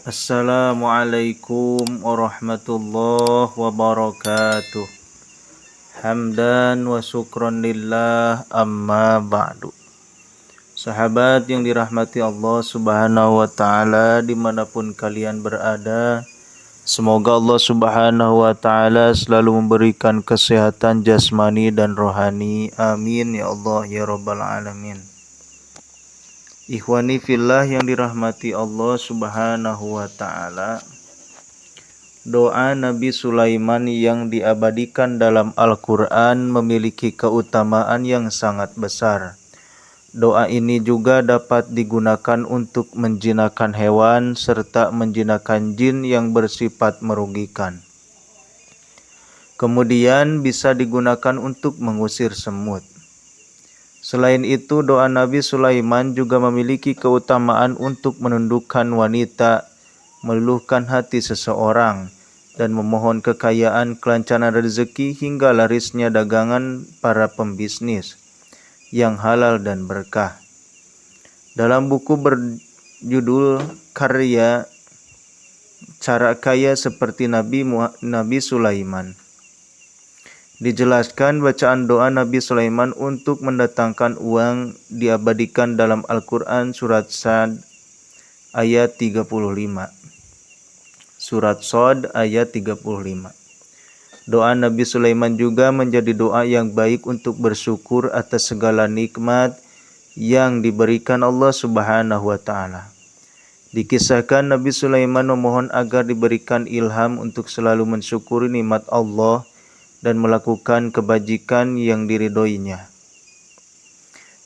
Assalamualaikum warahmatullahi wabarakatuh. Hamdan wa syukron lillah amma ba'du. Sahabat yang dirahmati Allah subhanahu wa ta'ala dimanapun kalian berada, semoga Allah subhanahu wa ta'ala selalu memberikan kesehatan jasmani dan rohani. Amin ya Allah ya rabbal alamin. Ikhwani fillah yang dirahmati Allah subhanahu wa ta'ala, doa Nabi Sulaiman yang diabadikan dalam Al-Quran memiliki keutamaan yang sangat besar. Doa ini juga dapat digunakan untuk menjinakkan hewan serta menjinakkan jin yang bersifat merugikan. Kemudian bisa digunakan untuk mengusir semut. Selain itu, doa Nabi Sulaiman juga memiliki keutamaan untuk menundukkan wanita, meluluhkan hati seseorang, dan memohon kekayaan, kelancaran rezeki hingga larisnya dagangan para pembisnis yang halal dan berkah. Dalam buku berjudul Karya Cara Kaya Seperti Nabi Sulaiman, dijelaskan bacaan doa Nabi Sulaiman untuk mendatangkan uang diabadikan dalam Al-Quran surat Sad ayat 35. Surat Sad ayat 35. Doa Nabi Sulaiman juga menjadi doa yang baik untuk bersyukur atas segala nikmat yang diberikan Allah Subhanahu wa ta'ala. Dikisahkan Nabi Sulaiman memohon agar diberikan ilham untuk selalu mensyukuri nikmat Allah dan melakukan kebajikan yang diridhoinya.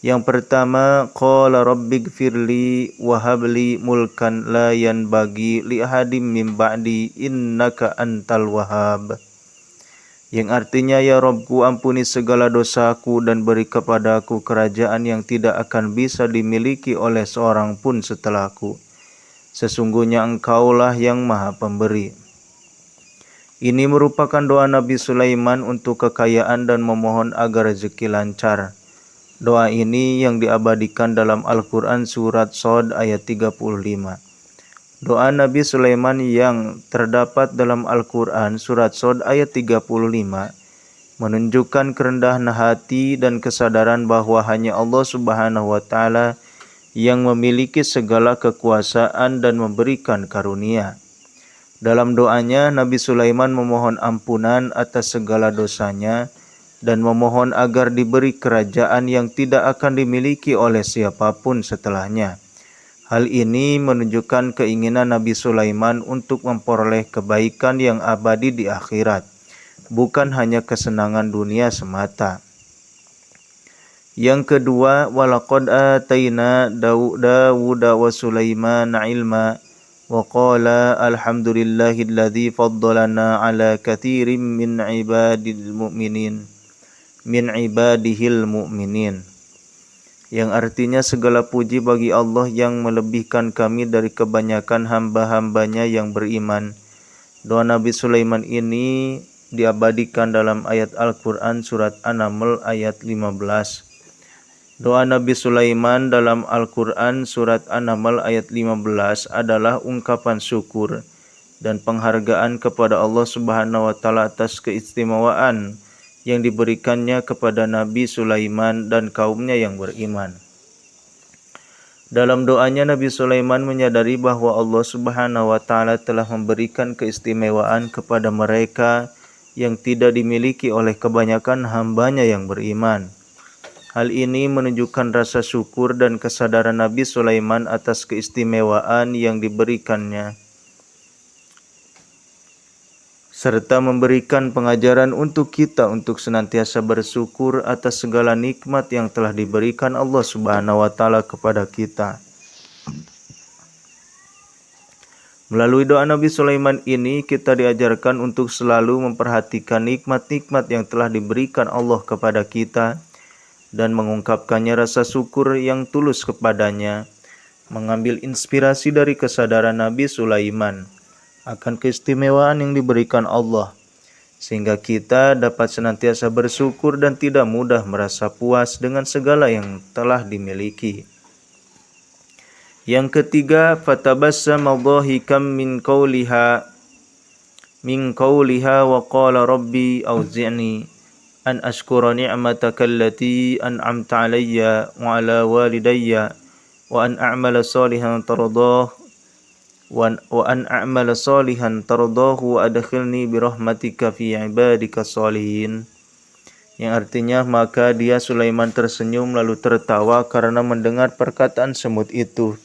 Yang pertama, qala rabbighfirli wa habli mulkan la yanbaghi li ahadim min ba'di innaka antal wahhab. Yang artinya, ya Rabbku, ampuni segala dosaku dan beri kepadaku kerajaan yang tidak akan bisa dimiliki oleh seorang pun setelahku. Sesungguhnya Engkaulah yang Maha Pemberi. Ini merupakan doa Nabi Sulaiman untuk kekayaan dan memohon agar rezeki lancar. Doa ini yang diabadikan dalam Al-Quran surat Sad ayat 35. Doa Nabi Sulaiman yang terdapat dalam Al-Quran surat Sad ayat 35 menunjukkan kerendahan hati dan kesadaran bahwa hanya Allah Subhanahu wa ta'ala yang memiliki segala kekuasaan dan memberikan karunia. Dalam doanya, Nabi Sulaiman memohon ampunan atas segala dosanya dan memohon agar diberi kerajaan yang tidak akan dimiliki oleh siapapun setelahnya. Hal ini menunjukkan keinginan Nabi Sulaiman untuk memperoleh kebaikan yang abadi di akhirat, bukan hanya kesenangan dunia semata. Yang kedua, walaqad ataina Dawuda wa Sulaimana ilma wa qala alhamdulillahilladzi faddalana ala katsirin min ibadihil mu'minin. Yang artinya, segala puji bagi Allah yang melebihkan kami dari kebanyakan hamba-hambanya yang beriman. Doa Nabi Sulaiman ini diabadikan dalam ayat Al-Quran surat An-Naml ayat 15. Doa Nabi Sulaiman dalam Al-Quran surat An-Naml ayat 15 adalah ungkapan syukur dan penghargaan kepada Allah Subhanahu wa ta'ala atas keistimewaan yang diberikannya kepada Nabi Sulaiman dan kaumnya yang beriman. Dalam doanya, Nabi Sulaiman menyadari bahwa Allah Subhanahu wa ta'ala telah memberikan keistimewaan kepada mereka yang tidak dimiliki oleh kebanyakan hambanya yang beriman. Hal ini menunjukkan rasa syukur dan kesadaran Nabi Sulaiman atas keistimewaan yang diberikannya, serta memberikan pengajaran untuk kita untuk senantiasa bersyukur atas segala nikmat yang telah diberikan Allah Subhanahu wa ta'ala kepada kita. Melalui doa Nabi Sulaiman ini, kita diajarkan untuk selalu memperhatikan nikmat-nikmat yang telah diberikan Allah kepada kita dan mengungkapkannya rasa syukur yang tulus kepadanya, mengambil inspirasi dari kesadaran Nabi Sulaiman akan keistimewaan yang diberikan Allah, sehingga kita dapat senantiasa bersyukur dan tidak mudah merasa puas dengan segala yang telah dimiliki. Yang ketiga, fatabassama dhahikan min qawliha wa qala rabbi auzi'ni an ashkura ni'mataka allati an'amta alayya wa ala walidayya wa an a'mala salihan tardahu wa adkhilni birahmatika fi ibadika sholihin. Yang artinya, maka dia Sulaiman tersenyum lalu tertawa karena mendengar perkataan semut itu.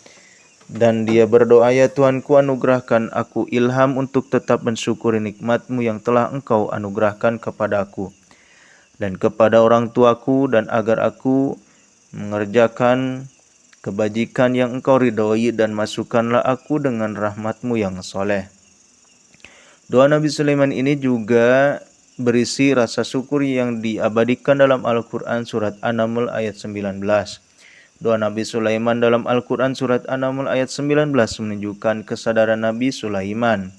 Dan dia berdoa, ya Tuhanku, anugerahkan aku ilham untuk tetap mensyukuri nikmat-Mu yang telah Engkau anugerahkan kepadaku dan kepada orang tuaku, dan agar aku mengerjakan kebajikan yang Engkau ridhoi, dan masukkanlah aku dengan rahmat-Mu yang soleh. Doa Nabi Sulaiman ini juga berisi rasa syukur yang diabadikan dalam Al-Quran surat An-Naml ayat 19. Doa Nabi Sulaiman dalam Al-Quran surat An-Naml ayat 19 menunjukkan kesadaran Nabi Sulaiman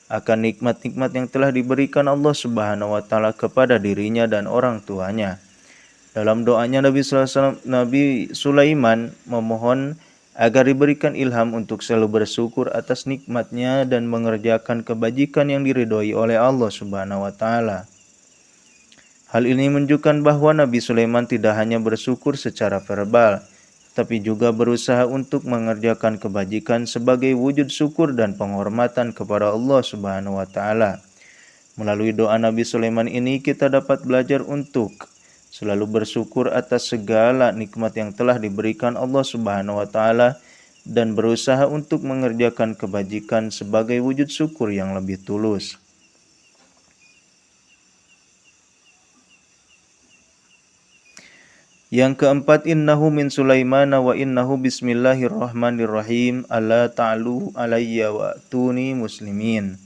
akan nikmat-nikmat yang telah diberikan Allah Subhanahu wa Ta'ala kepada dirinya dan orang tuanya. Dalam doanya, Nabi Sulaiman memohon agar diberikan ilham untuk selalu bersyukur atas nikmatnya dan mengerjakan kebajikan yang diridhoi oleh Allah Subhanahu wa Ta'ala. Hal ini menunjukkan bahwa Nabi Sulaiman tidak hanya bersyukur secara verbal, tapi juga berusaha untuk mengerjakan kebajikan sebagai wujud syukur dan penghormatan kepada Allah Subhanahu wa Ta'ala. Melalui doa Nabi Sulaiman ini kita dapat belajar untuk selalu bersyukur atas segala nikmat yang telah diberikan Allah Subhanahu wa Ta'ala dan berusaha untuk mengerjakan kebajikan sebagai wujud syukur yang lebih tulus. Yang keempat, innahu min Sulaimana wa innahu bismillahirrahmanirrahim alla ta'lu alayya wa tuni muslimin.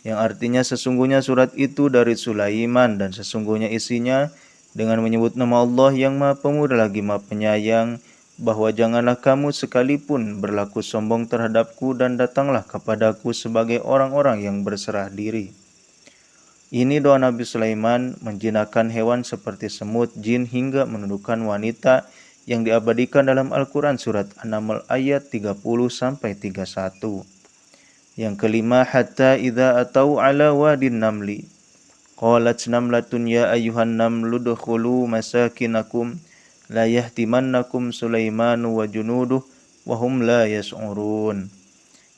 Yang artinya, sesungguhnya surat itu dari Sulaiman dan sesungguhnya isinya dengan menyebut nama Allah yang Maha Pemurah lagi Maha Penyayang, bahwa janganlah kamu sekalipun berlaku sombong terhadapku dan datanglah kepadaku sebagai orang-orang yang berserah diri. Ini doa Nabi Sulaiman menjinakkan hewan seperti semut, jin, hingga menundukkan wanita yang diabadikan dalam Al-Quran surat An-Naml ayat 30-31. Yang kelima, hatta idza atau ala wadin namli qalat namlatun ya ayyuhan namlu dukhulu masakinakum la yahtimannakum Sulaimanu wa junuduh wa hum la yas'urun.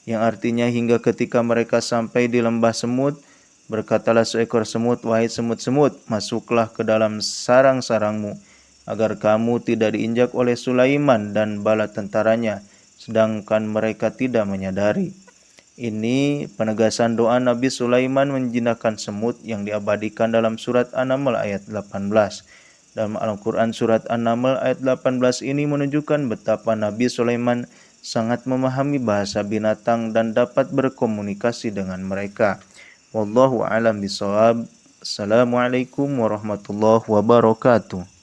Yang artinya, hingga ketika mereka sampai di lembah semut, berkatalah seekor semut, wahai semut-semut, masuklah ke dalam sarang-sarangmu, agar kamu tidak diinjak oleh Sulaiman dan bala tentaranya, sedangkan mereka tidak menyadari. Ini penegasan doa Nabi Sulaiman menjinakkan semut yang diabadikan dalam surat An-Naml ayat 18. Dalam Al-Quran surat An-Naml ayat 18 ini menunjukkan betapa Nabi Sulaiman sangat memahami bahasa binatang dan dapat berkomunikasi dengan mereka. Wallahu a'lam bishawab. Assalamualaikum warahmatullahi wabarakatuh.